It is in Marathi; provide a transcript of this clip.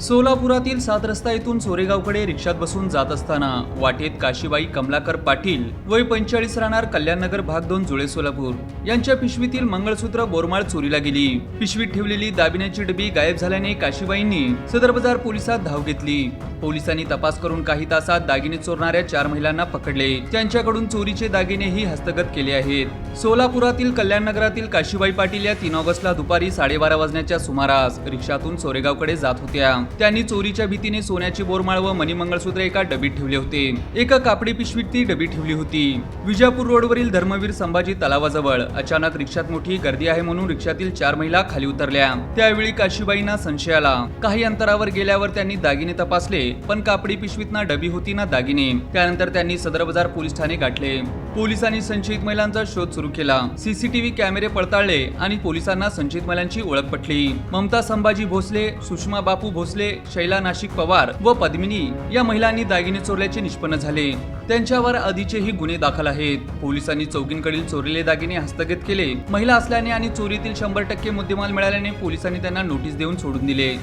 सोलापुरातील 7 रस्ता येथून सोरेगावकडे रिक्षात बसून जात असताना वाटेत काशीबाई कमलाकर पाटील वय 45 राहणार कल्याणनगर भाग 2 जुळे सोलापूर यांच्या पिशवीतील मंगळसूत्र बोरमाळ चोरीला गेली। पिशवीत ठेवलेली दागिन्याची डबी गायब झाल्याने काशीबाईंनी सदर बाजार पोलिसात धाव घेतली। पोलिसांनी तपास करून काही तासात दागिने चोरणाऱ्या 4 महिलांना पकडले। त्यांच्याकडून चोरीचे दागिनेही हस्तगत केले आहेत। सोलापुरातील कल्याणनगरातील काशीबाई पाटील या 3 ऑगस्टला दुपारी 12:30 वाजण्याच्या सुमारास रिक्षातून सोरेगावकडे जात होत्या। त्यांनी चोरीच्या भीतीने सोन्याची बोरमाळ व मणी मंगळसूत्र एका डबीत ठेवले होते। एका कापडी पिशवीत ती डबी ठेवली होती। विजापूर रोडवरील धर्मवीर संभाजी तलावाजवळ अचानक रिक्षात मोठी गर्दी आहे म्हणून रिक्षातील 4 महिला खाली उतरल्या। त्यावेळी काशीबाईंना संशय आला। काही अंतरावर गेल्यावर त्यांनी दागिने तपासले, पण कापडी पिशवीत ना डबी होती ना दागिने। त्यानंतर त्यांनी सदर बाजार पोलीस ठाणे गाठले। पोलिसांनी संशयित महिलांचा शोध सुरू केला। सीसीटीव्ही कॅमेरे पडताळले आणि पोलिसांना संशयित महिलांची ओळख पटली। ममता संभाजी भोसले, सुषमा बापू भोसले, शैला नाशिक पवार व पद्मिनी या महिलांनी दागिने चोरल्याचे निष्पन्न झाले। त्यांच्यावर आधीचेही गुन्हे दाखल आहेत। पोलिसांनी चौकींकडील चोरलेले दागिने हस्तगत केले। महिला असल्याने आणि चोरीतील 100% मुद्देमाल मिळाल्याने पोलिसांनी त्यांना नोटीस देऊन सोडून दिले।